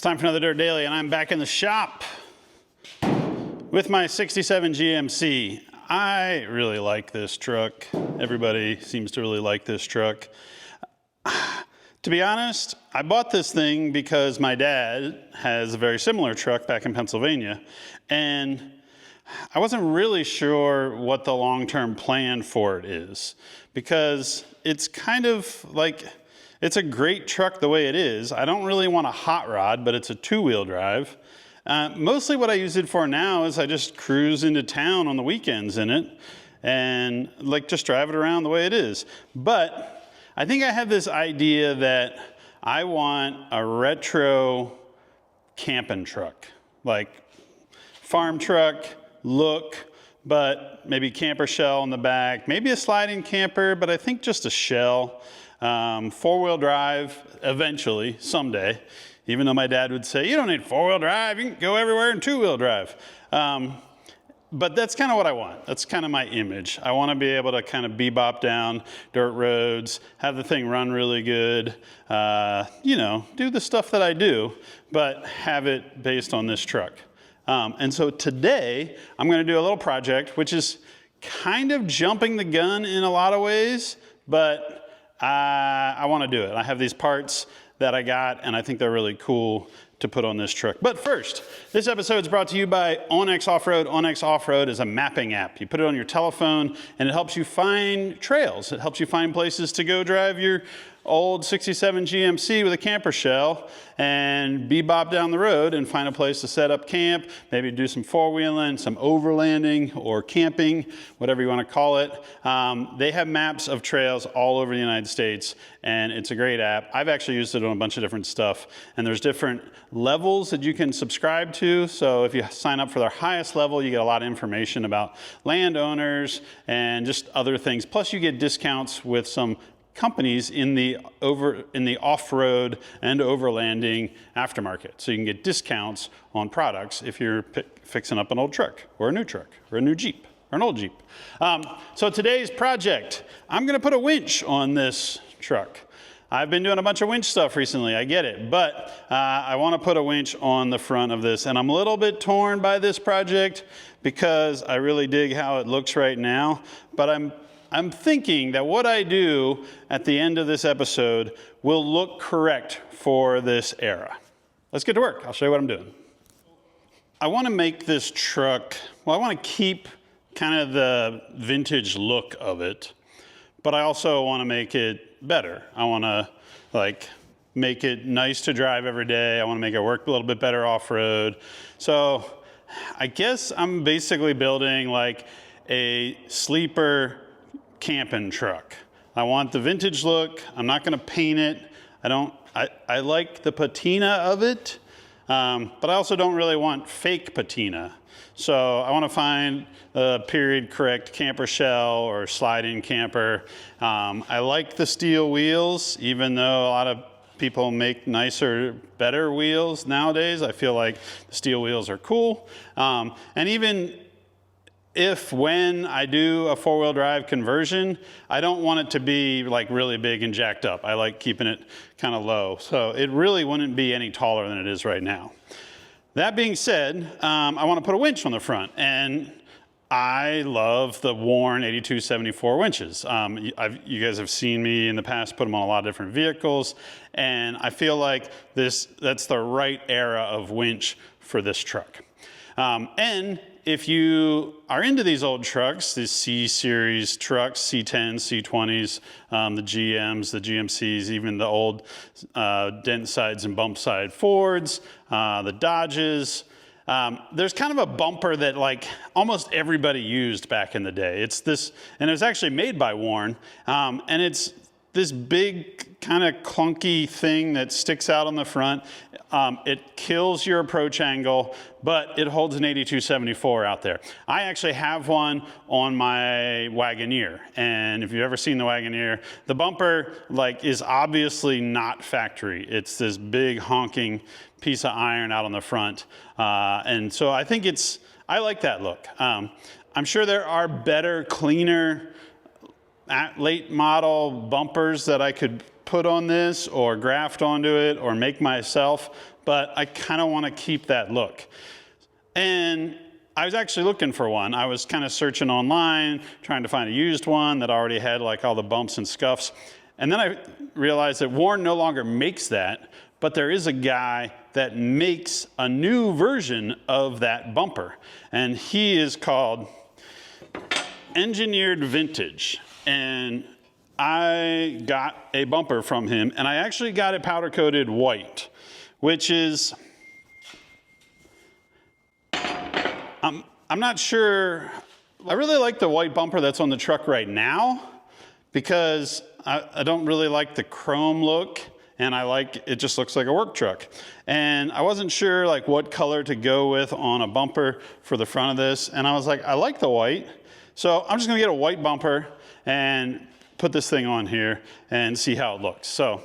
time for another Dirt Daily, and I'm back in the shop with my 67 GMC. I really like this truck. Everybody seems to really like this truck. To be honest, I bought this thing because my dad has a very similar truck back in Pennsylvania, and I wasn't really sure what the long-term plan for it is, because it's kind of like, it's a great truck the way it is. I don't really want a hot rod, but it's a two-wheel drive. Mostly what I use it for now is I just cruise into town on the weekends in it and like just drive it around the way it is. But I think I have this idea that I want a retro camping truck, like farm truck look, but maybe camper shell in the back, maybe a sliding camper, but I think just a shell. Four-wheel drive eventually, someday, even though my dad would say, you don't need four-wheel drive, you can go everywhere in two-wheel drive. But that's kind of what I want. That's kind of my image. I want to be able to kind of bebop down dirt roads, have the thing run really good, you know, do the stuff that I do, but have it based on this truck. And so today, I'm going to do a little project, which is kind of jumping the gun in a lot of ways, but I want to do it. I have these parts that I got, and I think they're really cool to put on this truck. But first, this episode is brought to you by OnX Off-Road. OnX Off-Road is a mapping app. You put it on your telephone, and it helps you find trails. It helps you find places to go drive your old 67 GMC with a camper shell and bebop down the road and find a place to set up camp, maybe do some four-wheeling, some overlanding or camping, whatever you want to call it. They have maps of trails all over the United States, and it's a great app. I've actually used it on a bunch of different stuff, and there's different levels that you can subscribe to. So if you sign up for their highest level, you get a lot of information about landowners and just other things. Plus you get discounts with some companies in the off-road and overlanding aftermarket. So you can get discounts on products if you're fixing up an old truck or a new truck or a new Jeep or an old Jeep. So today's project, I'm gonna put a winch on this truck. I've been doing a bunch of winch stuff recently, I get it, but I wanna put a winch on the front of this, and I'm a little bit torn by this project because I really dig how it looks right now, but I'm thinking that what I do at the end of this episode will look correct for this era. Let's get to work. I'll show you what I'm doing. I want to make this truck, well, I want to keep kind of the vintage look of it, but I also want to make it better. I want to like make it nice to drive every day. I want to make it work a little bit better off-road. So I guess I'm basically building like a sleeper camping truck. I want the vintage look. I'm not going to paint it. I like the patina of it, but I also don't really want fake patina. So I want to find a period correct camper shell or sliding camper. I like the steel wheels, even though a lot of people make nicer, better wheels nowadays. I feel like the steel wheels are cool. And even when I do a four-wheel drive conversion, I don't want it to be like really big and jacked up. I like keeping it kind of low. So it really wouldn't be any taller than it is right now. That being said, I want to put a winch on the front, and I love the Warn 8274 winches. You guys have seen me in the past put them on a lot of different vehicles, and I feel like that's the right era of winch for this truck. And if you are into these old trucks, these C-Series trucks, C10s, C20s, the GMs, the GMCs, even the old dent sides and bump side Fords, the Dodges, there's kind of a bumper that like almost everybody used back in the day. It's this, and it was actually made by Warn, and it's this big kind of clunky thing that sticks out on the front. It kills your approach angle, but it holds an 8274 out there. I actually have one on my Wagoneer, and if you've ever seen the Wagoneer, the bumper like is obviously not factory. It's this big honking piece of iron out on the front, and so I think I like that look. I'm sure there are better, cleaner late model bumpers that I could put on this or graft onto it or make myself, but I kind of want to keep that look. And I was actually looking for one. I was kind of searching online, trying to find a used one that already had like all the bumps and scuffs. And then I realized that Warren no longer makes that, but there is a guy that makes a new version of that bumper. And he is called Engineered Vintage. And I got a bumper from him, and I actually got it powder coated white, which is, I'm not sure. I really like the white bumper that's on the truck right now because I don't really like the chrome look, and it just looks like a work truck. And I wasn't sure like what color to go with on a bumper for the front of this. And I was like, I like the white. So I'm just gonna get a white bumper and put this thing on here and see how it looks. So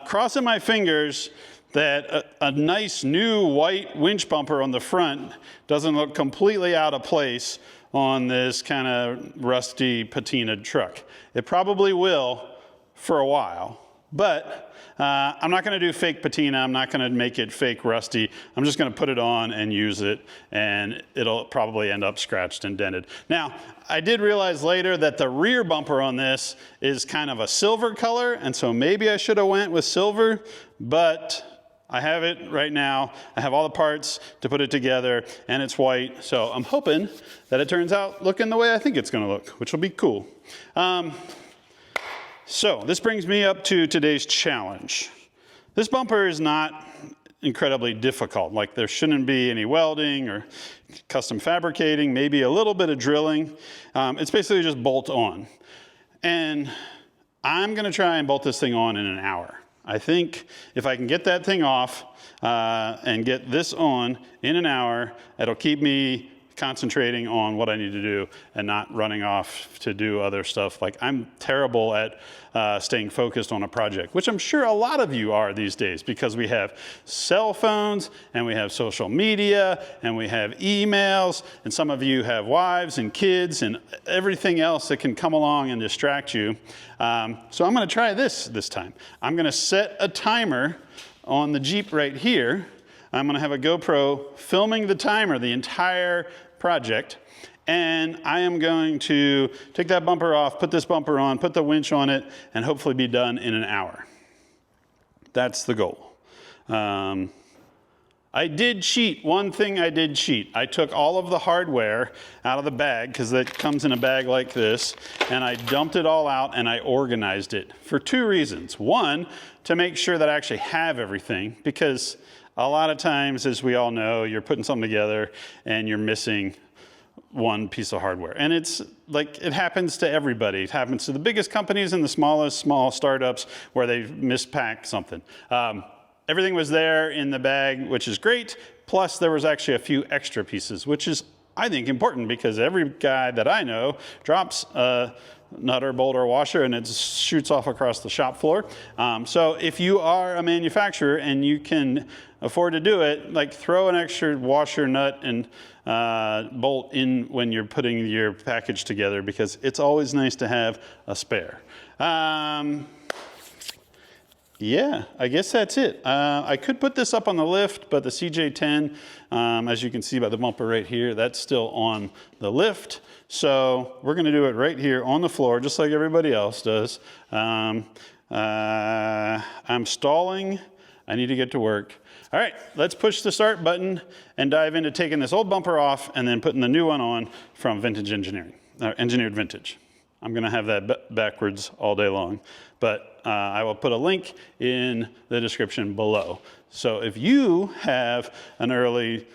crossing my fingers that a nice new white winch bumper on the front doesn't look completely out of place on this kind of rusty patinaed truck. It probably will for a while, but I'm not gonna do fake patina. I'm not gonna make it fake rusty. I'm just gonna put it on and use it, and it'll probably end up scratched and dented. Now, I did realize later that the rear bumper on this is kind of a silver color, and so maybe I should have went with silver, but I have it right now. I have all the parts to put it together, and it's white, so I'm hoping that it turns out looking the way I think it's gonna look, which will be cool. So this brings me up to today's challenge. This bumper is not incredibly difficult. Like there shouldn't be any welding or custom fabricating, maybe a little bit of drilling. It's basically just bolt on. And I'm gonna try and bolt this thing on in an hour. I think if I can get that thing off and get this on in an hour, it'll keep me concentrating on what I need to do and not running off to do other stuff. Like I'm terrible at staying focused on a project, which I'm sure a lot of you are these days because we have cell phones and we have social media and we have emails, and some of you have wives and kids and everything else that can come along and distract you. So I'm gonna try this time. I'm gonna set a timer on the Jeep right here. I'm gonna have a GoPro filming the timer, the entire project, and I am going to take that bumper off, put this bumper on, put the winch on it, and hopefully be done in an hour. That's the goal. I did cheat. One thing I did cheat. I took all of the hardware out of the bag, because it comes in a bag like this, and I dumped it all out and I organized it for two reasons. One, to make sure that I actually have everything, because a lot of times, as we all know, you're putting something together and you're missing one piece of hardware. And it's like, it happens to everybody. It happens to the biggest companies and the smallest small startups where they mispack something. Everything was there in the bag, which is great. Plus there was actually a few extra pieces, which is, I think, important because every guy that I know drops a nut or bolt or washer and it shoots off across the shop floor. So if you are a manufacturer and you can afford to do it, like throw an extra washer, nut, and bolt in when you're putting your package together, because it's always nice to have a spare. Yeah, I guess that's it. I could put this up on the lift, but the CJ10, as you can see by the bumper right here, that's still on the lift. So we're gonna do it right here on the floor, just like everybody else does. I'm stalling. I need to get to work. All right, let's push the start button and dive into taking this old bumper off and then putting the new one on from Vintage Engineering, Engineered Vintage. I'm gonna have that backwards all day long, but I will put a link in the description below. So if you have an early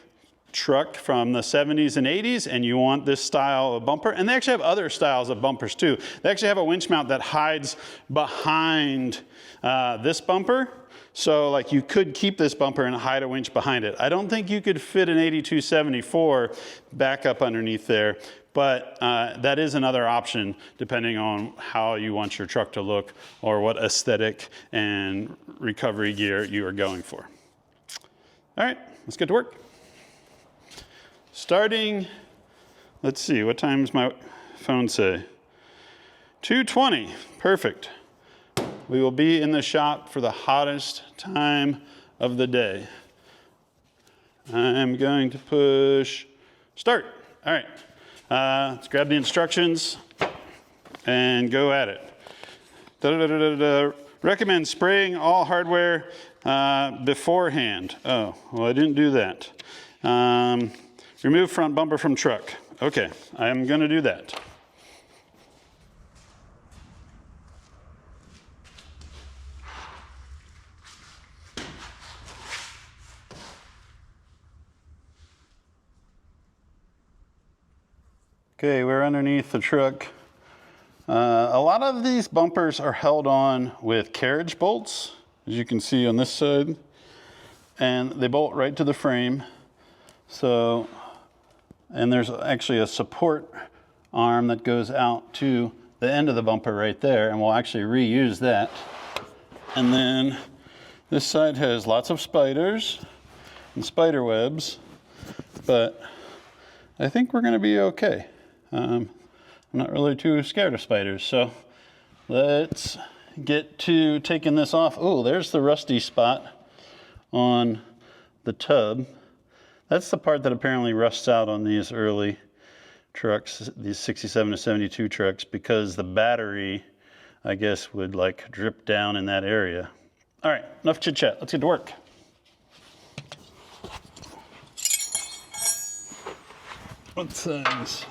truck from the 70s and 80s and you want this style of bumper, and they actually have other styles of bumpers too. They actually have a winch mount that hides behind this bumper. So like you could keep this bumper and hide a winch behind it. I don't think you could fit an 8274 back up underneath there, but that is another option depending on how you want your truck to look or what aesthetic and recovery gear you are going for. All right, let's get to work. Starting, let's see, what time does my phone say? 2:20, perfect. we will be in the shop for the hottest time of the day. I'm going to push start. All right, let's grab the instructions and go at it. Recommend spraying all hardware beforehand. Oh, well, I didn't do that. Remove front bumper from truck. Okay, I'm gonna do that. Okay, we're underneath the truck. A lot of these bumpers are held on with carriage bolts, as you can see on this side, and they bolt right to the frame. So, and there's actually a support arm that goes out to the end of the bumper right there, and we'll actually reuse that. And then this side has lots of spiders and spider webs, but I think we're gonna be okay. I'm not really too scared of spiders, so let's get to taking this off. Oh, there's the rusty spot on the tub. That's the part that apparently rusts out on these early trucks, these 67 to 72 trucks, because the battery, I guess, would like drip down in that area. All right, enough chit chat, let's get to work. What size?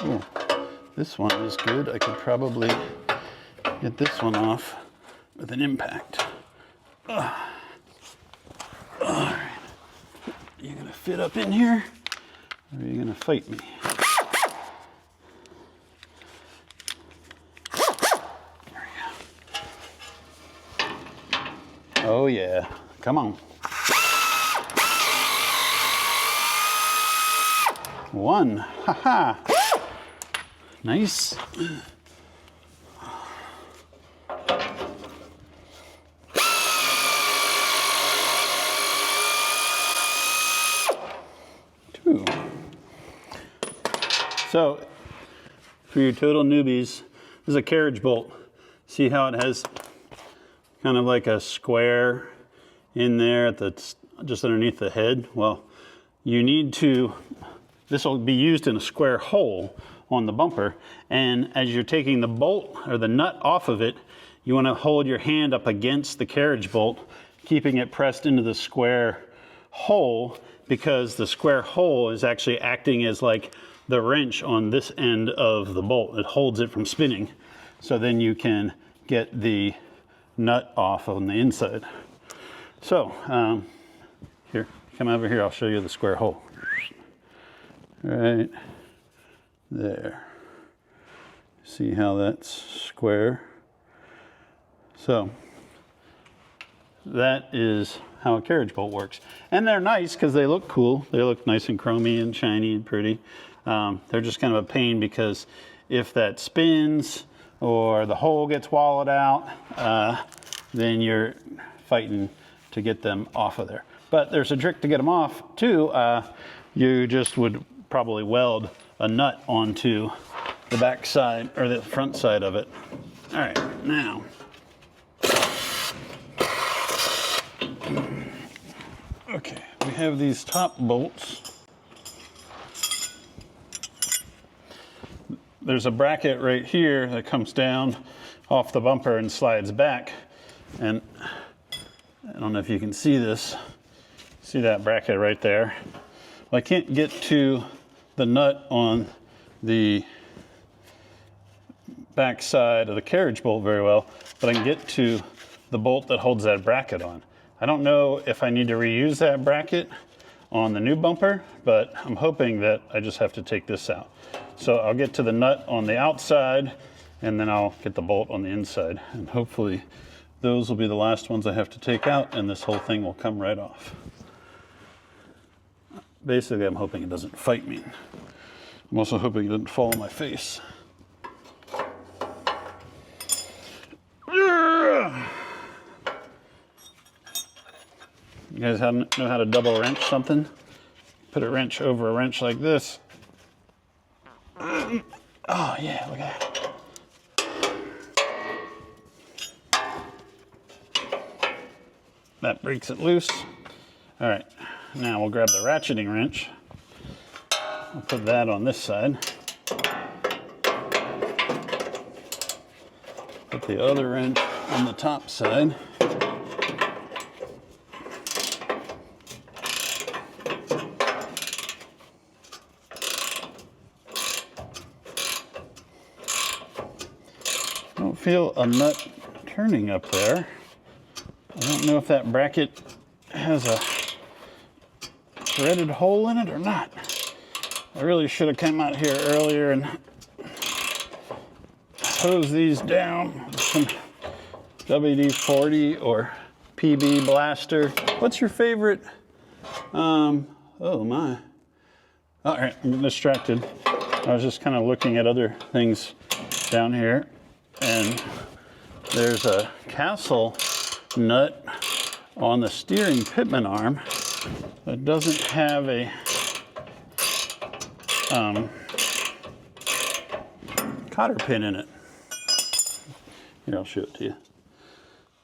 Oh, this one is good. I could probably get this one off with an impact. All right. Are you gonna fit up in here, or are you gonna fight me? There we go. Oh yeah, come on. One, haha. Nice. Two. So, for your total newbies, this is a carriage bolt. See how it has kind of like a square in there at the, just underneath the head? Well, you need to, this will be used in a square hole on the bumper, and as you're taking the bolt or the nut off of it, you want to hold your hand up against the carriage bolt, keeping it pressed into the square hole, because the square hole is actually acting as like the wrench on this end of the bolt. It holds it from spinning, so then you can get the nut off on the inside. So here, come over here, I'll show you the square hole. Right there. See how that's square? So that is how a carriage bolt works. And they're nice because they look cool. They look nice and chromy and shiny and pretty. They're just kind of a pain because if that spins or the hole gets wallowed out, then you're fighting to get them off of there. But there's a trick to get them off too. You just would probably weld a nut onto the back side or the front side of it. All right, now. Okay, we have these top bolts. There's a bracket right here that comes down off the bumper and slides back. And I don't know if you can see this. See that bracket right there? Well, I can't get to the nut on the back side of the carriage bolt very well, but I can get to the bolt that holds that bracket on. I don't know if I need to reuse that bracket on the new bumper, but I'm hoping that I just have to take this out. So I'll get to the nut on the outside, and then I'll get the bolt on the inside, and hopefully those will be the last ones I have to take out, and this whole thing will come right off. Basically, I'm hoping it doesn't fight me. I'm also hoping it doesn't fall on my face. You guys know how to double wrench something? Put a wrench over a wrench like this. Oh yeah, look at that. That breaks it loose. All right, now we'll grab the ratcheting wrench. I'll put that on this side. Put the other wrench on the top side. Don't feel a nut turning up there. I don't know if that bracket has a threaded hole in it or not. I really should have come out here earlier and hose these down with some WD-40 or PB Blaster. What's your favorite? Oh my. All right, I'm distracted. I was just kind of looking at other things down here, and there's a Castle nut on the steering pitman arm that doesn't have a cotter pin in it. Here, I'll show it to you.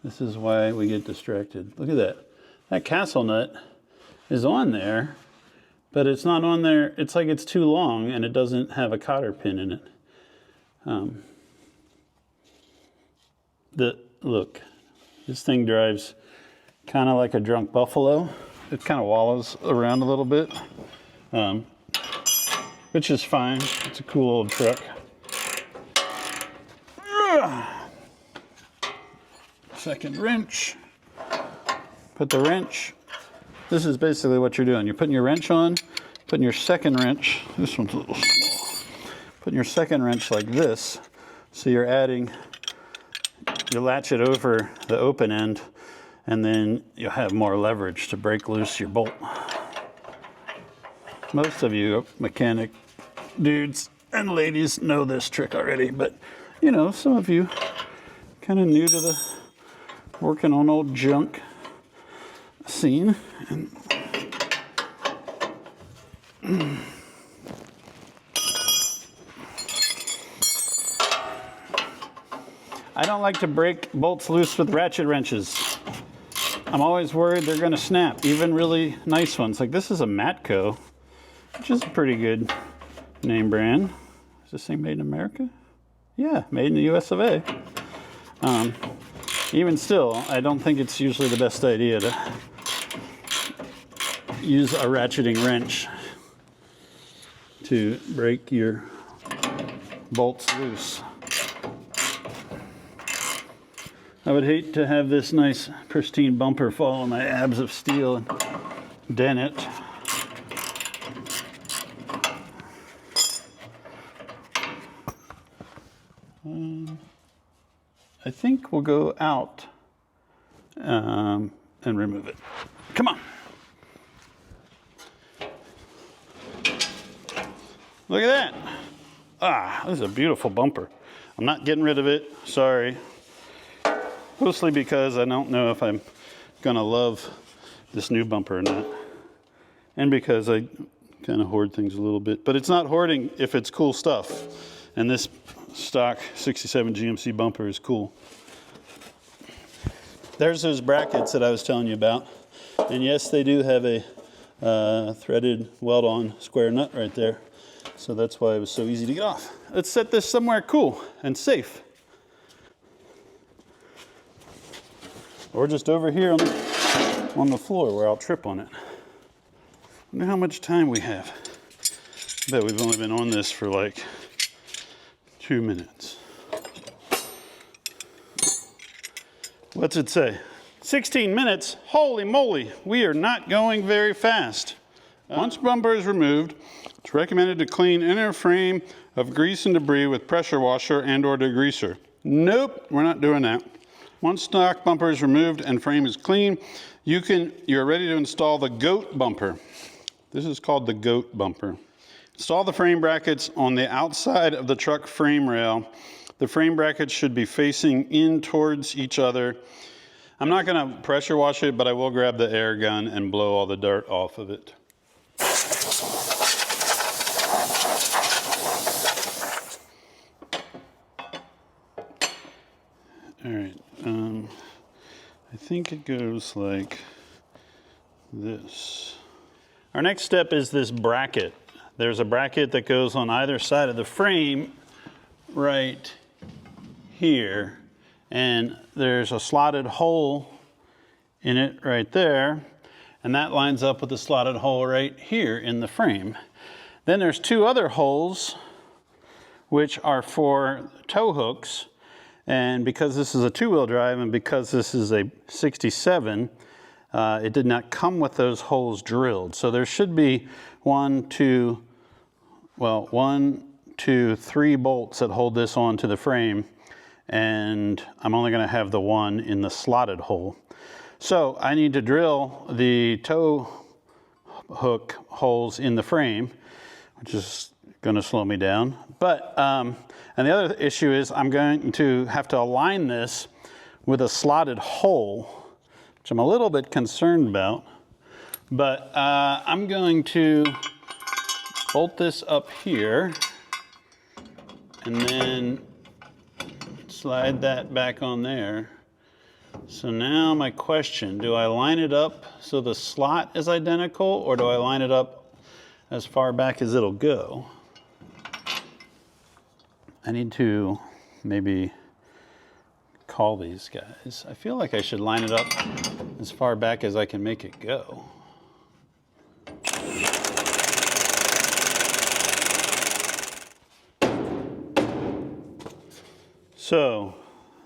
This is why we get distracted. Look at that. That Castle nut is on there, but it's not on there. It's like it's too long and it doesn't have a cotter pin in it. Look, this thing drives kind of like a drunk buffalo. It kind of wallows around a little bit, which is fine. It's a cool old truck. Second wrench. Put the wrench. This is basically what you're doing. You're putting your wrench on, putting your second wrench. This one's a little small. Putting your second wrench like this. So you're adding, you latch it over the open end, and then you'll have more leverage to break loose your bolt. Most of you mechanic dudes and ladies know this trick already, but you know, some of you kind of new to the working on old junk scene. And I don't like to break bolts loose with ratchet wrenches. I'm always worried they're going to snap, even really nice ones. Like this is a Matco, which is a pretty good name brand. Is this thing made in America? Yeah, made in the US of A. Even still, I don't think it's usually the best idea to use a ratcheting wrench to break your bolts loose. I would hate to have this nice pristine bumper fall on my abs of steel and dent it. I think we'll go out and remove it. Come on. Look at that. Ah, this is a beautiful bumper. I'm not getting rid of it, sorry. Mostly because I don't know if I'm gonna love this new bumper or not. And because I kind of hoard things a little bit. But it's not hoarding if it's cool stuff. And this stock 67 GMC bumper is cool. There's those brackets that I was telling you about. And yes, they do have a threaded weld-on square nut right there. So that's why it was so easy to get off. Let's set this somewhere cool and safe. Or just over here on the floor where I'll trip on it. I wonder how much time we have. I bet we've only been on this for like 2 minutes. What's it say? 16 minutes? Holy moly, we are not going very fast. Once bumper is removed, it's recommended to clean inner frame of grease and debris with pressure washer and or degreaser. Nope, we're not doing that. Once stock bumper is removed and frame is clean, you're ready to install the GOAT bumper. This is called the GOAT bumper. Install the frame brackets on the outside of the truck frame rail. The frame brackets should be facing in towards each other. I'm not going to pressure wash it, but I will grab the air gun and blow all the dirt off of it. All right, I think it goes like this. Our next step is this bracket. There's a bracket that goes on either side of the frame right here, and there's a slotted hole in it right there, and that lines up with the slotted hole right here in the frame. Then there's two other holes which are for tow hooks, and because this is a two-wheel drive and because this is a 67, it did not come with those holes drilled. So there should be 1, 2, 3 bolts that hold this onto the frame, and I'm only going to have the one in the slotted hole. So I need to drill the tow hook holes in the frame, which is going to slow me down. But and the other issue is I'm going to have to align this with a slotted hole, which I'm a little bit concerned about. But I'm going to bolt this up here and then slide that back on there. So now my question, do I line it up so the slot is identical, or do I line it up as far back as it'll go? I need to maybe call these guys. I feel like I should line it up as far back as I can make it go. So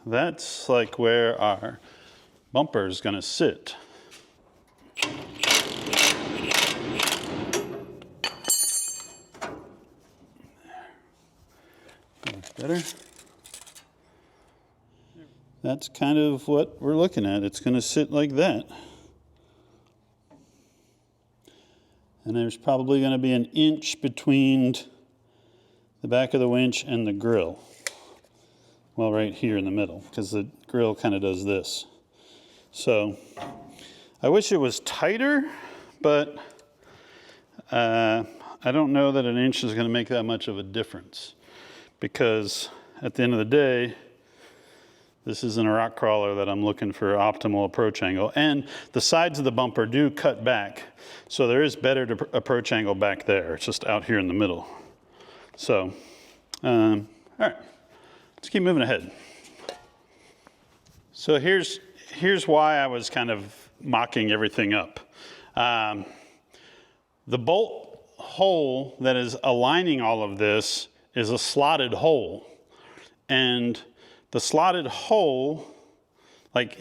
that's like where our bumper is going to sit. Better. That's kind of what we're looking at. It's going to sit like that. And there's probably going to be an inch between the back of the winch and the grill. Well, right here in the middle, because the grill kind of does this. So I wish it was tighter, but I don't know that an inch is going to make that much of a difference. Because at the end of the day, this isn't a rock crawler that I'm looking for optimal approach angle. And the sides of the bumper do cut back, so there is better approach angle back there. It's just out here in the middle. So, all right, let's keep moving ahead. So here's why I was kind of mocking everything up. The bolt hole that is aligning all of this is a slotted hole. And the slotted hole, like,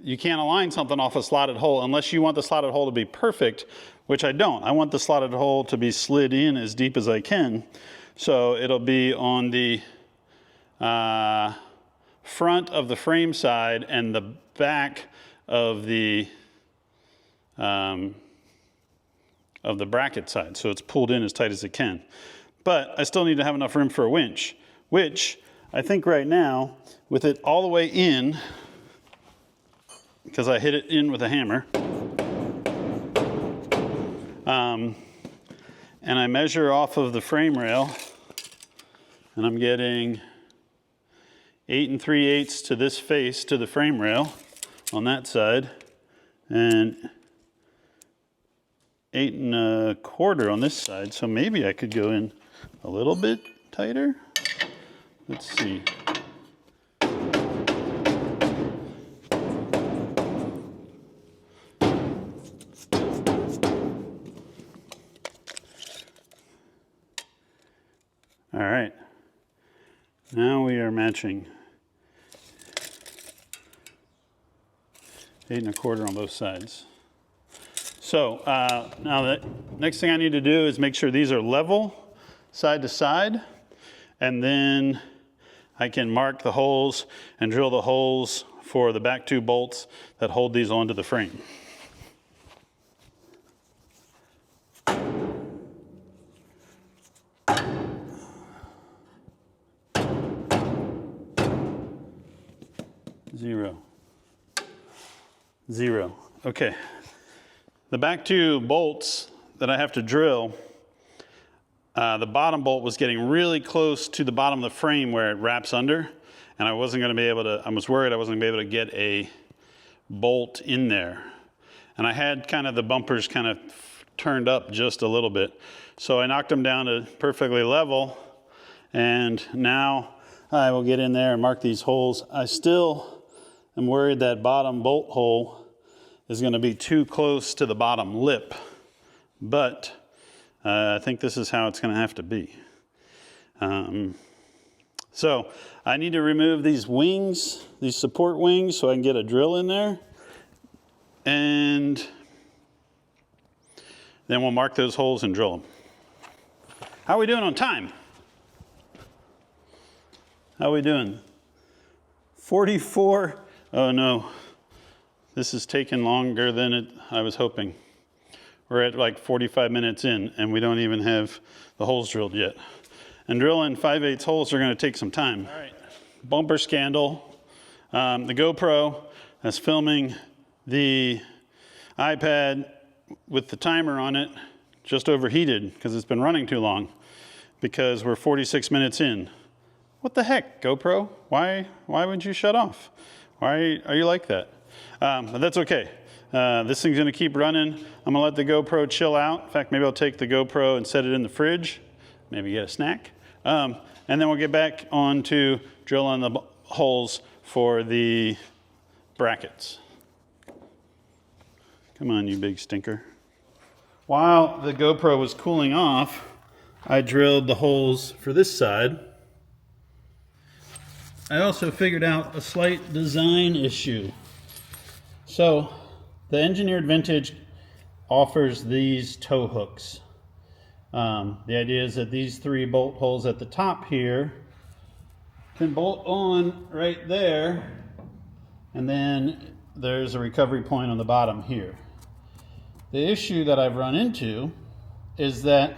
you can't align something off a slotted hole unless you want the slotted hole to be perfect, which I don't. I want the slotted hole to be slid in as deep as I can. So it'll be on the front of the frame side and the back of the bracket side. So it's pulled in as tight as it can. But I still need to have enough room for a winch, which I think right now, with it all the way in, because I hit it in with a hammer, and I measure off of the frame rail, and I'm getting 8 3/8 to this face to the frame rail on that side, and 8 1/4 on this side. So maybe I could go in a little bit tighter. Let's see. All right. Now we are matching 8 1/4 on both sides. So now the next thing I need to do is make sure these are level side to side, and then I can mark the holes and drill the holes for the back 2 bolts that hold these onto the frame. Zero. 0. Okay. The back two bolts that I have to drill, the bottom bolt was getting really close to the bottom of the frame where it wraps under, and I wasn't going to be able to, I was worried I wasn't going to be able to get a bolt in there. And I had kind of the bumpers kind of turned up just a little bit. So I knocked them down to perfectly level, and now I will get in there and mark these holes. I still am worried that bottom bolt hole is going to be too close to the bottom lip, but I think this is how it's going to have to be. So I need to remove these wings, these support wings, so I can get a drill in there, and then we'll mark those holes and drill them. How are we doing on time? How are we doing? 44. Oh no, this is taking longer than I was hoping. We're at like 45 minutes in, and we don't even have the holes drilled yet. And drilling 5/8 holes are going to take some time. All right. Bumper scandal. The GoPro that's filming the iPad with the timer on it just overheated because it's been running too long, because we're 46 minutes in. What the heck, GoPro? Why would you shut off? Why are you like that? But that's okay. This thing's gonna keep running. I'm gonna let the GoPro chill out. In fact, maybe I'll take the GoPro and set it in the fridge, maybe get a snack. And then we'll get back on to drilling the holes for the brackets. Come on, you big stinker. While the GoPro was cooling off, I drilled the holes for this side. I also figured out a slight design issue. So the Engineered Vintage offers these tow hooks. The idea is that these 3 bolt holes at the top here can bolt on right there, and then there's a recovery point on the bottom here. The issue that I've run into is that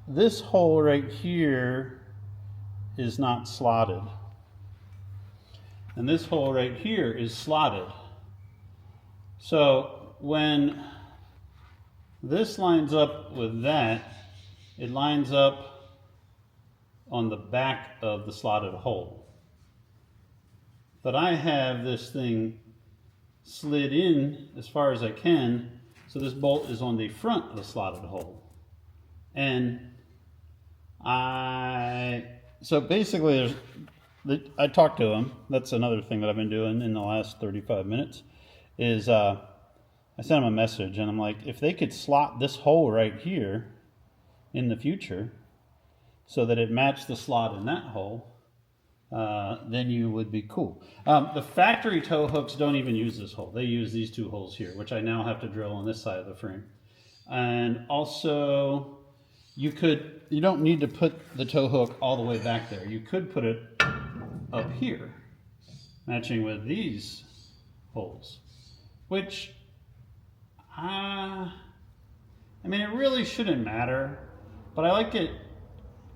this hole right here is not slotted, and this hole right here is slotted. So when this lines up with that, it lines up on the back of the slotted hole. But I have this thing slid in as far as I can, so this bolt is on the front of the slotted hole. And so basically I talked to him. That's another thing that I've been doing in the last 35 minutes is I sent him a message, and I'm like, if they could slot this hole right here in the future so that it matched the slot in that hole, then you would be cool. The factory tow hooks don't even use this hole. They use these 2 holes here, which I now have to drill on this side of the frame. And also, you don't need to put the tow hook all the way back there. You could put it up here, matching with these holes, which, I mean, it really shouldn't matter, but I like it.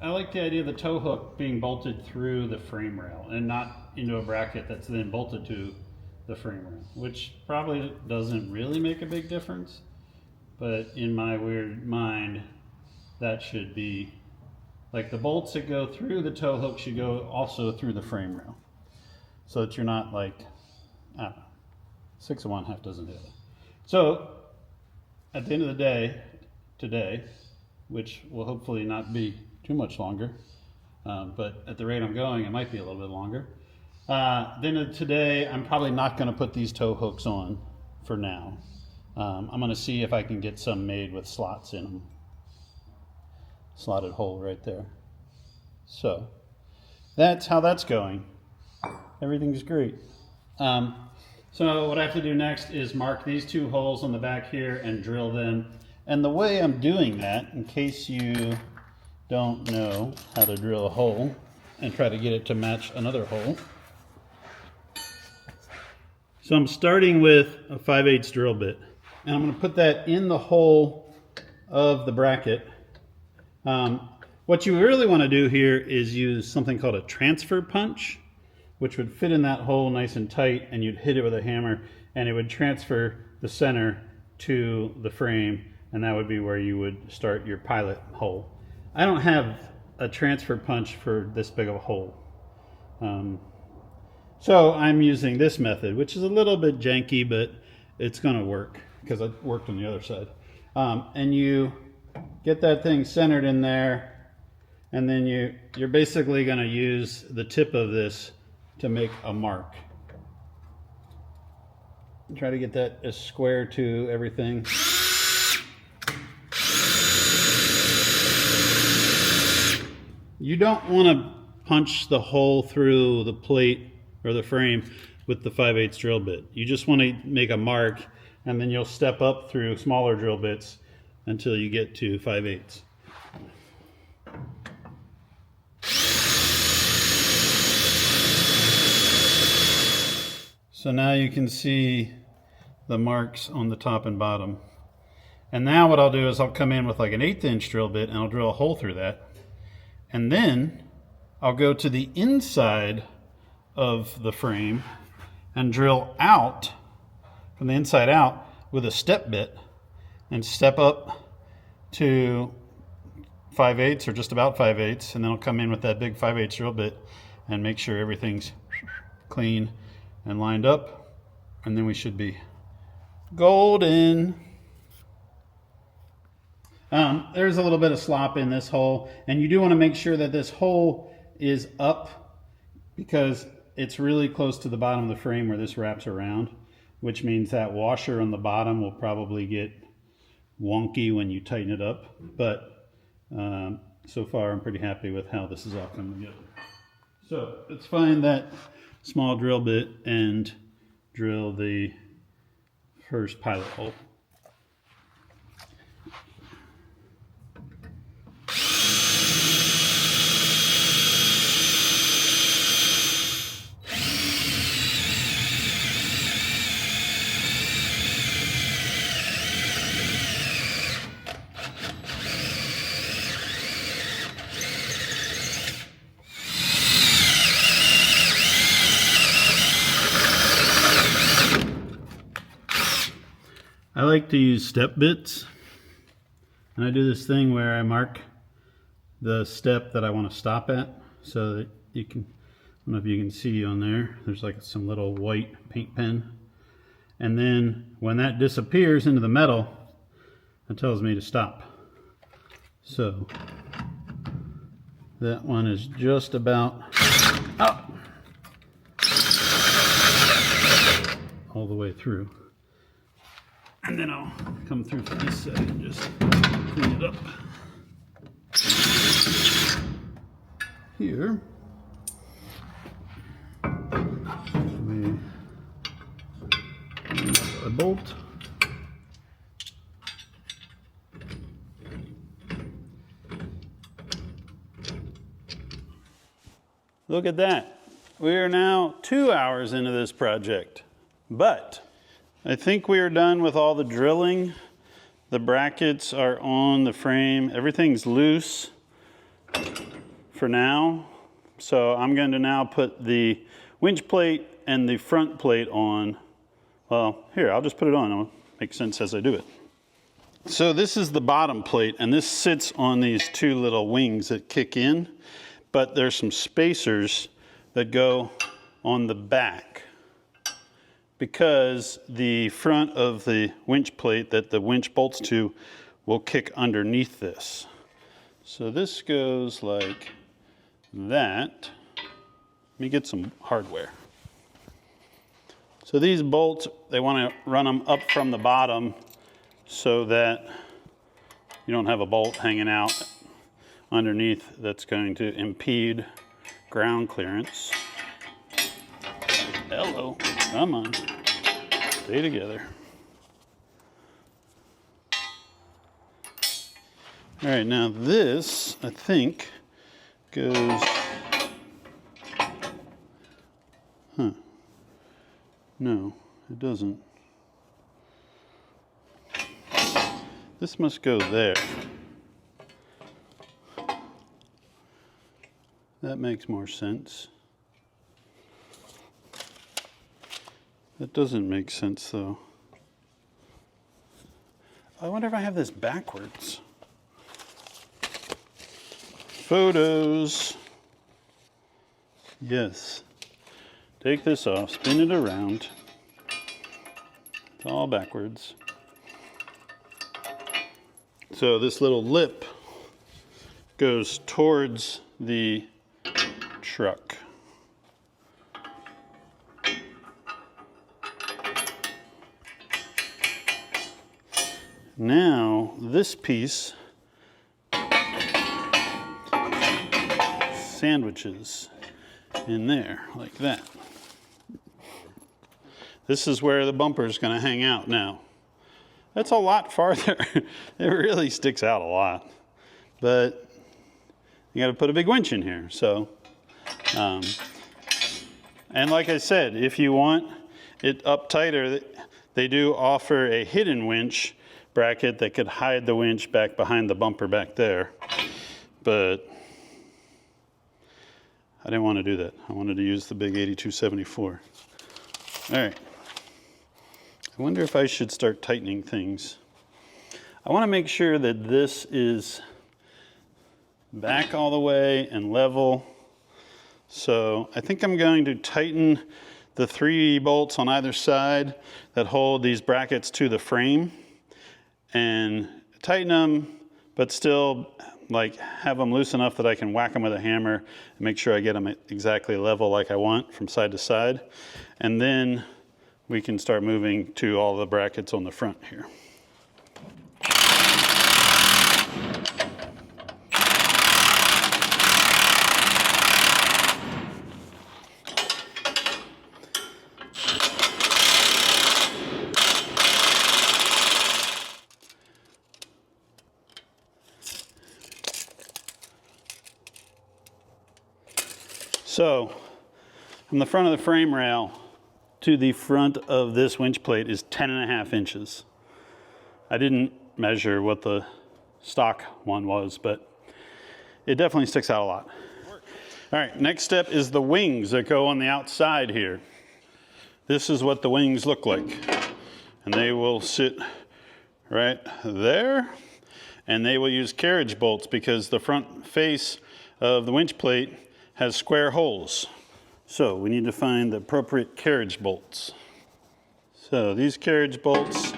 I like the idea of the tow hook being bolted through the frame rail and not into a bracket that's then bolted to the frame rail, which probably doesn't really make a big difference, but in my weird mind, that should be, like, the bolts that go through the tow hook should go also through the frame rail, so that you're not like, I don't know, 6 of one, half dozen of the other. So at the end of the day, today, which will hopefully not be too much longer, but at the rate I'm going, it might be a little bit longer. Then today, I'm probably not going to put these tow hooks on for now. I'm going to see if I can get some made with slots in them. Slotted hole right there. So that's how that's going. Everything's great. So what I have to do next is mark these 2 holes on the back here and drill them. And the way I'm doing that, in case you don't know how to drill a hole and try to get it to match another hole. So I'm starting with a 5/8 drill bit, and I'm going to put that in the hole of the bracket. What you really want to do here is use something called a transfer punch, which would fit in that hole nice and tight, and you'd hit it with a hammer and it would transfer the center to the frame, and that would be where you would start your pilot hole. I don't have a transfer punch for this big of a hole. So I'm using this method, which is a little bit janky, but it's gonna work because it worked on the other side. And you get that thing centered in there, and then you're basically gonna use the tip of this to make a mark. Try to get that as square to everything. You don't want to punch the hole through the plate or the frame with the 5/8 drill bit. You just want to make a mark, and then you'll step up through smaller drill bits until you get to 5/8. So now you can see the marks on the top and bottom. And now what I'll do is I'll come in with like an 1/8 inch drill bit and I'll drill a hole through that. And then I'll go to the inside of the frame and drill out from the inside out with a step bit and step up to 5/8 or just about 5/8, and then I'll come in with that big 5/8 drill bit and make sure everything's clean and lined up, and then we should be golden. There's a little bit of slop in this hole, and you do want to make sure that this hole is up because it's really close to the bottom of the frame where this wraps around, which means that washer on the bottom will probably get wonky when you tighten it up. But so far I'm pretty happy with how this is all coming together. So let's find that small drill bit and drill the first pilot hole. I like to use step bits, and I do this thing where I mark the step that I want to stop at so that you can, I don't know if you can see on there, there's like some little white paint pen, and then when that disappears into the metal, it tells me to stop. So that one is just about up all the way through. And then I'll come through from this side and just clean it up. Here, we have a bolt. Look at that. We are now 2 hours into this project, but I think we are done with all the drilling. The brackets are on the frame. Everything's loose for now. So I'm going to now put the winch plate and the front plate on. Well, here, I'll just put it on. It'll make sense as I do it. So this is the bottom plate, and this sits on these two little wings that kick in, but there's some spacers that go on the back, because the front of the winch plate that the winch bolts to will kick underneath this. So this goes like that. Let me get some hardware. So these bolts, they want to run them up from the bottom so that you don't have a bolt hanging out underneath that's going to impede ground clearance. Hello, come on, stay together. All right, now this, I think, goes, no, it doesn't. This must go there. That makes more sense. That doesn't make sense though. I wonder if I have this backwards. Photos. Yes. Take this off, spin it around. It's all backwards. So this little lip goes towards the truck. Now this piece sandwiches in there like that. This is where the bumper is going to hang out now. That's a lot farther. It really sticks out a lot. But you got to put a big winch in here. So, and like I said, if you want it up tighter, they do offer a hidden winch bracket that could hide the winch back behind the bumper back there. But I didn't want to do that. I wanted to use the big 8274. All right. I wonder if I should start tightening things. I want to make sure that this is back all the way and level. So I think I'm going to tighten the 3 bolts on either side that hold these brackets to the frame and tighten them, but still like have them loose enough that I can whack them with a hammer and make sure I get them exactly level like I want from side to side. And then we can start moving to all the brackets on the front here. So, from the front of the frame rail to the front of this winch plate is 10.5 inches. I didn't measure what the stock one was, but it definitely sticks out a lot. All right, next step is the wings that go on the outside here. This is what the wings look like. And they will sit right there, and they will use carriage bolts because the front face of the winch plate has square holes. So we need to find the appropriate carriage bolts. So these carriage bolts,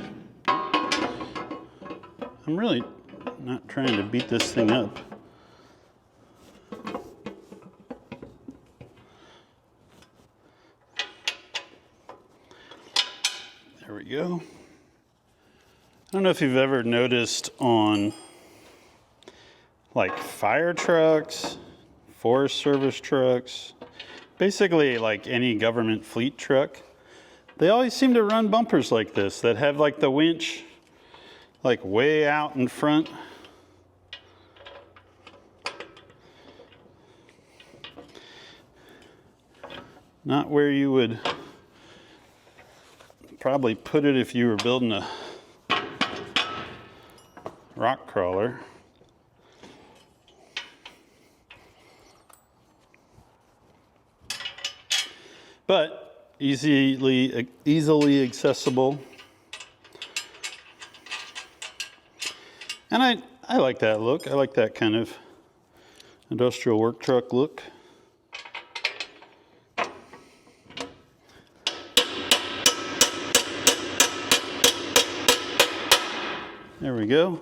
I'm really not trying to beat this thing up. There we go. I don't know if you've ever noticed on like fire trucks, Forest Service trucks, basically like any government fleet truck, they always seem to run bumpers like this that have like the winch like way out in front. Not where you would probably put it if you were building a rock crawler. But easily accessible. And I like that look. I like that kind of industrial work truck look. There we go.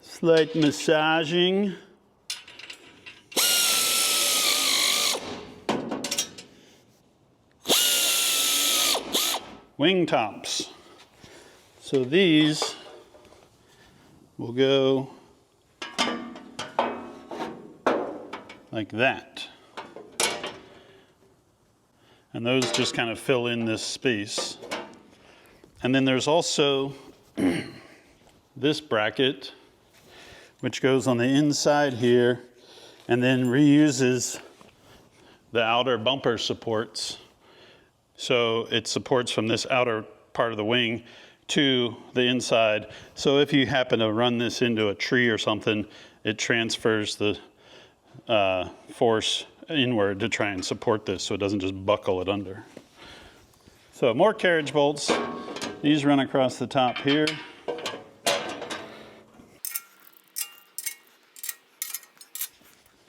Slight massaging. Wing tops. So these will go like that. And those just kind of fill in this space. And then there's also this bracket, which goes on the inside here and then reuses the outer bumper supports. So it supports from this outer part of the wing to the inside. So if you happen to run this into a tree or something, it transfers the force inward to try and support this so it doesn't just buckle it under. So more carriage bolts. These run across the top here.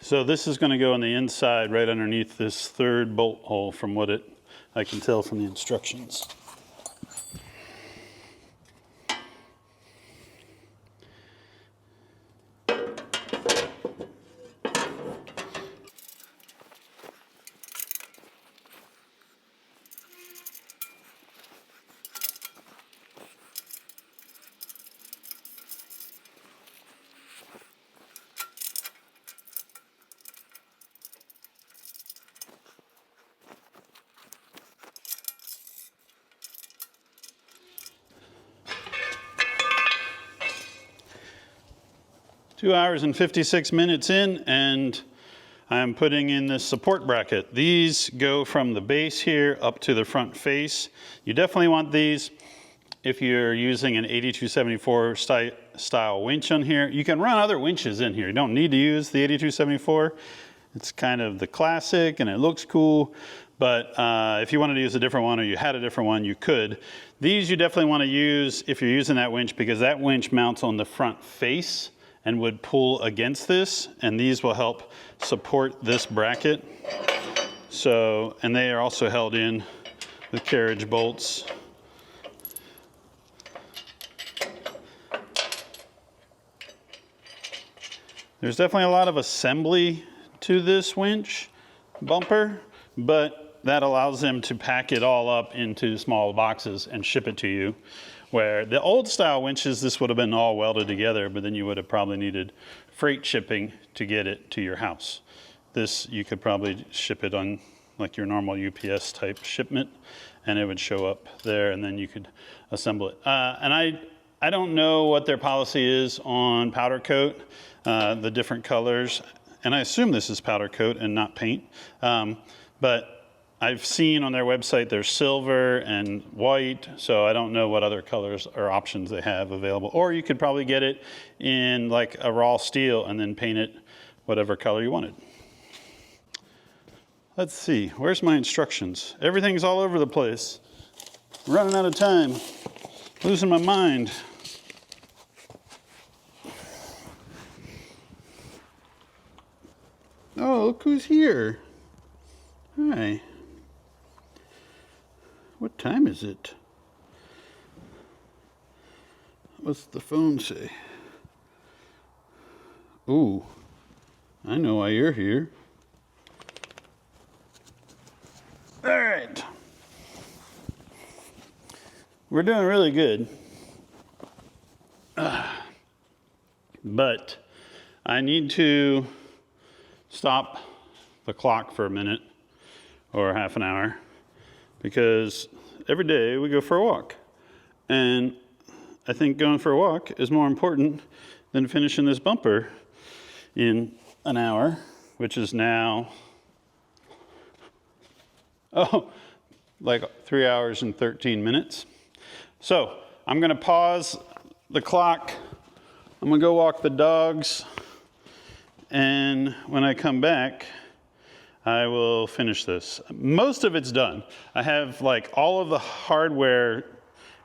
So this is going to go on the inside right underneath this third bolt hole from what I can tell from the instructions. 2 hours and 56 minutes in, and I'm putting in this support bracket. These go from the base here up to the front face. You definitely want these if you're using an 8274 style winch on here. You can run other winches in here. You don't need to use the 8274. It's kind of the classic and it looks cool. But if you wanted to use a different one or you had a different one, you could. These you definitely want to use if you're using that winch, because that winch mounts on the front face and would pull against this, and these will help support this bracket. So, and they are also held in with carriage bolts. There's definitely a lot of assembly to this winch bumper, but that allows them to pack it all up into small boxes and ship it to you. Where the old style winches, this would have been all welded together, but then you would have probably needed freight shipping to get it to your house. This, you could probably ship it on like your normal UPS type shipment, and it would show up there, and then you could assemble it. And I don't know what their policy is on powder coat, the different colors, and I assume this is powder coat and not paint. But I've seen on their website there's silver and white, so I don't know what other colors or options they have available. Or you could probably get it in like a raw steel and then paint it whatever color you wanted. Let's see, where's my instructions? Everything's all over the place. I'm running out of time, losing my mind. Oh, look who's here. Hi. What time is it? What's the phone say? Ooh, I know why you're here. All right. We're doing really good. But I need to stop the clock for a minute or half an hour, because every day we go for a walk. And I think going for a walk is more important than finishing this bumper in an hour, which is now, like 3 hours and 13 minutes. So I'm gonna pause the clock. I'm gonna go walk the dogs. And when I come back, I will finish this. Most of it's done. I have like all of the hardware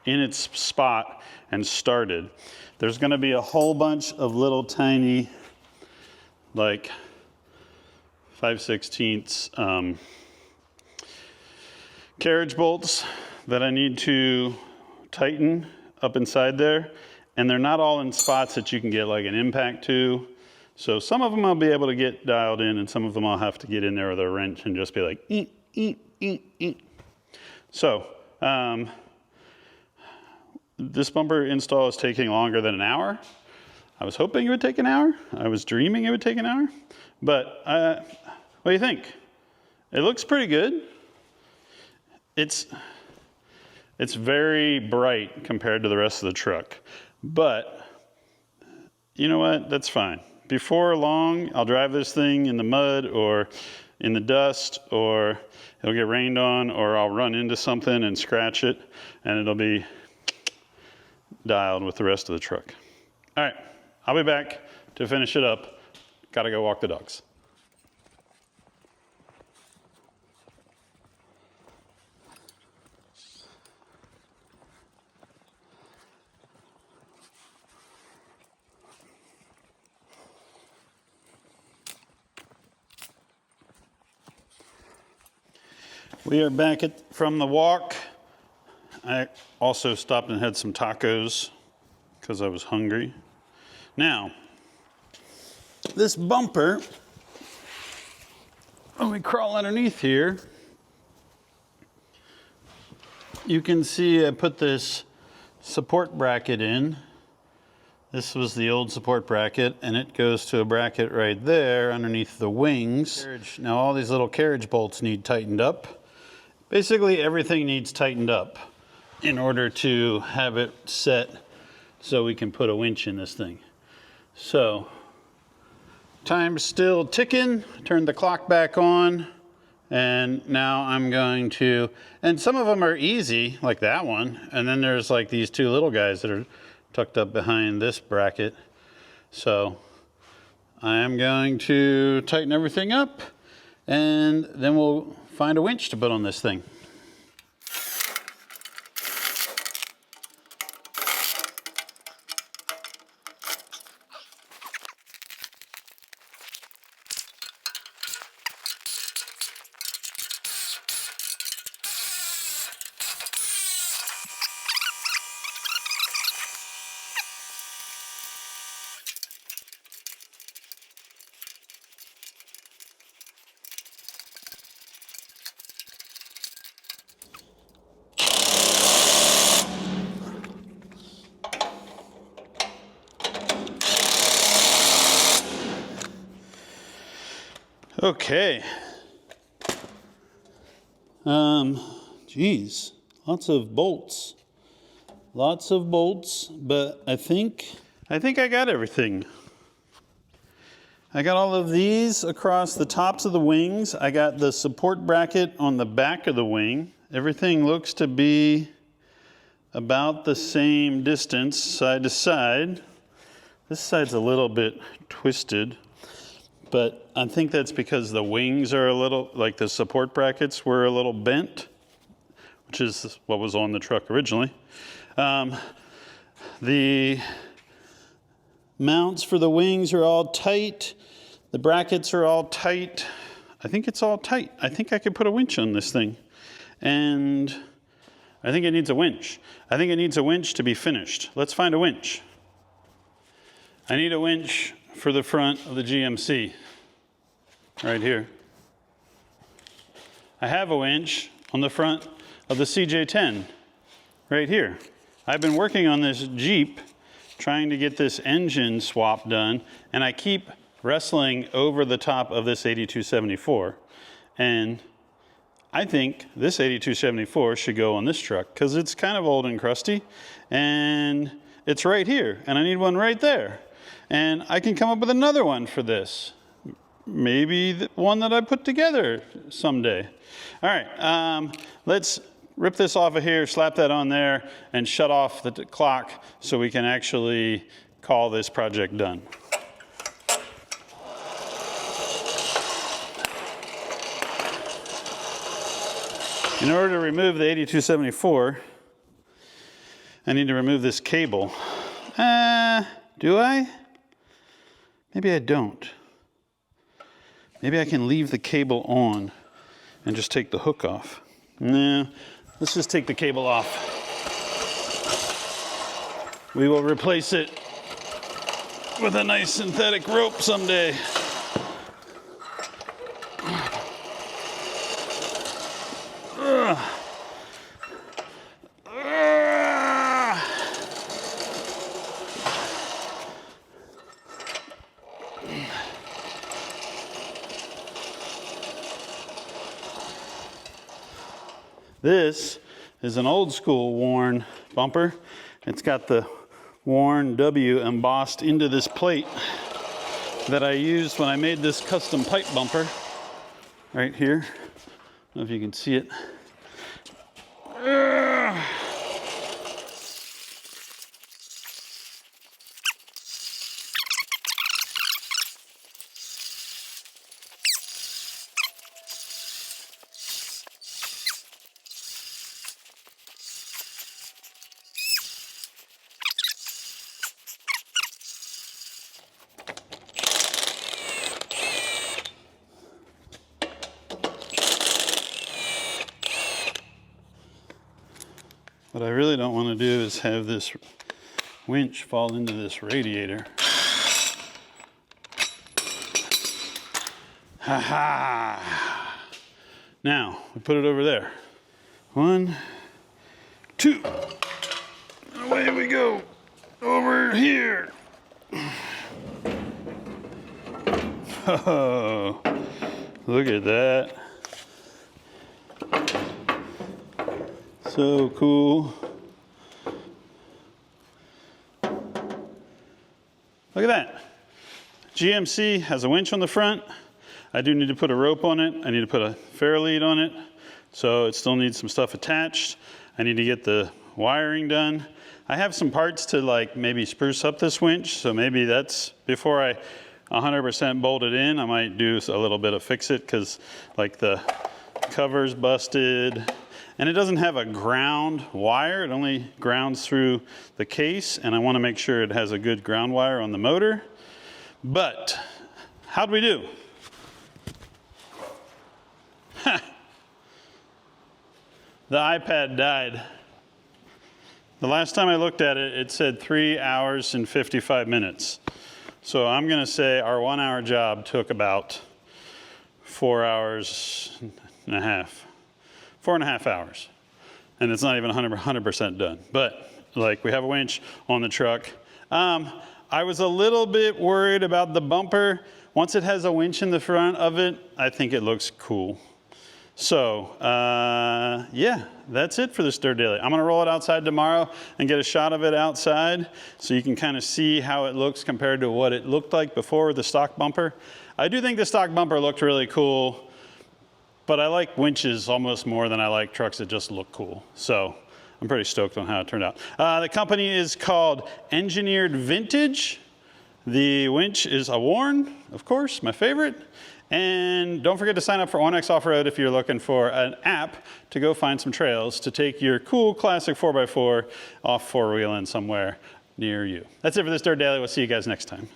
in its spot and started. There's gonna be a whole bunch of little tiny, like 5/16 carriage bolts that I need to tighten up inside there. And they're not all in spots that you can get like an impact to. So some of them I'll be able to get dialed in, and some of them I'll have to get in there with a wrench and just be like, eek, eek, eek, eek. So this bumper install is taking longer than an hour. I was hoping it would take an hour. I was dreaming it would take an hour. But what do you think? It looks pretty good. It's very bright compared to the rest of the truck. But you know what? That's fine. Before long, I'll drive this thing in the mud or in the dust, or it'll get rained on, or I'll run into something and scratch it, and it'll be dialed with the rest of the truck. All right, I'll be back to finish it up. Gotta go walk the dogs. We are back from the walk. I also stopped and had some tacos because I was hungry. Now, this bumper, when we crawl underneath here, you can see I put this support bracket in. This was the old support bracket, and it goes to a bracket right there underneath the wings. Now all these little carriage bolts need tightened up. Basically everything needs tightened up in order to have it set so we can put a winch in this thing. So, time's still ticking. Turn the clock back on. And now I'm going to, and some of them are easy, like that one. And then there's like these two little guys that are tucked up behind this bracket. So I am going to tighten everything up, and then we'll find a winch to put on this thing. Okay. Geez, lots of bolts. Lots of bolts, but I think I got everything. I got all of these across the tops of the wings. I got the support bracket on the back of the wing. Everything looks to be about the same distance side to side. This side's a little bit twisted, but I think that's because the wings are a little, like the support brackets were a little bent, which is what was on the truck originally. The mounts for the wings are all tight. The brackets are all tight. I think it's all tight. I think I could put a winch on this thing. And I think it needs a winch. I think it needs a winch to be finished. Let's find a winch. I need a winch for the front of the GMC, right here. I have a winch on the front of the CJ10, right here. I've been working on this Jeep, trying to get this engine swap done, and I keep wrestling over the top of this 8274. And I think this 8274 should go on this truck, because it's kind of old and crusty, and it's right here, and I need one right there. And I can come up with another one for this. Maybe the one that I put together someday. All right, let's rip this off of here, slap that on there, and shut off the clock so we can actually call this project done. In order to remove the 8274, I need to remove this cable. Do I? Maybe I don't. Maybe I can leave the cable on and just take the hook off. No, let's just take the cable off. We will replace it with a nice synthetic rope someday. This is an old school Warn bumper. It's got the Warn W embossed into this plate that I used when I made this custom pipe bumper right here. I don't know if you can see it. What I really don't want to do is have this winch fall into this radiator. Ha ha! Now, we put it over there. 1, 2. Away we go. Over here. Oh, look at that. So cool. Look at that. GMC has a winch on the front. I do need to put a rope on it. I need to put a fair lead on it. So it still needs some stuff attached. I need to get the wiring done. I have some parts to like maybe spruce up this winch. So maybe that's before I 100% bolt it in. I might do a little bit of fix it because like the cover's busted. And it doesn't have a ground wire. It only grounds through the case. And I want to make sure it has a good ground wire on the motor. But how'd we do? The iPad died. The last time I looked at it, it said 3 hours and 55 minutes. So I'm going to say our 1 hour job took about 4 hours and a half. 4.5 hours. And it's not even 100% done. But like we have a winch on the truck. I was a little bit worried about the bumper. Once it has a winch in the front of it, I think it looks cool. So, yeah, that's it for this Dirt Daily. I'm gonna roll it outside tomorrow and get a shot of it outside so you can kind of see how it looks compared to what it looked like before the stock bumper. I do think the stock bumper looked really cool, but I like winches almost more than I like trucks that just look cool. So I'm pretty stoked on how it turned out. The company is called Engineered Vintage. The winch is a Warn, of course, my favorite. And don't forget to sign up for Onyx Off-Road if you're looking for an app to go find some trails to take your cool classic 4x4 off four-wheeling somewhere near you. That's it for this Dirt Daily. We'll see you guys next time.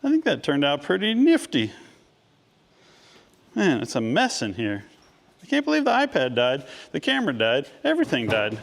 I think that turned out pretty nifty. Man, it's a mess in here. I can't believe the iPad died, the camera died, everything died.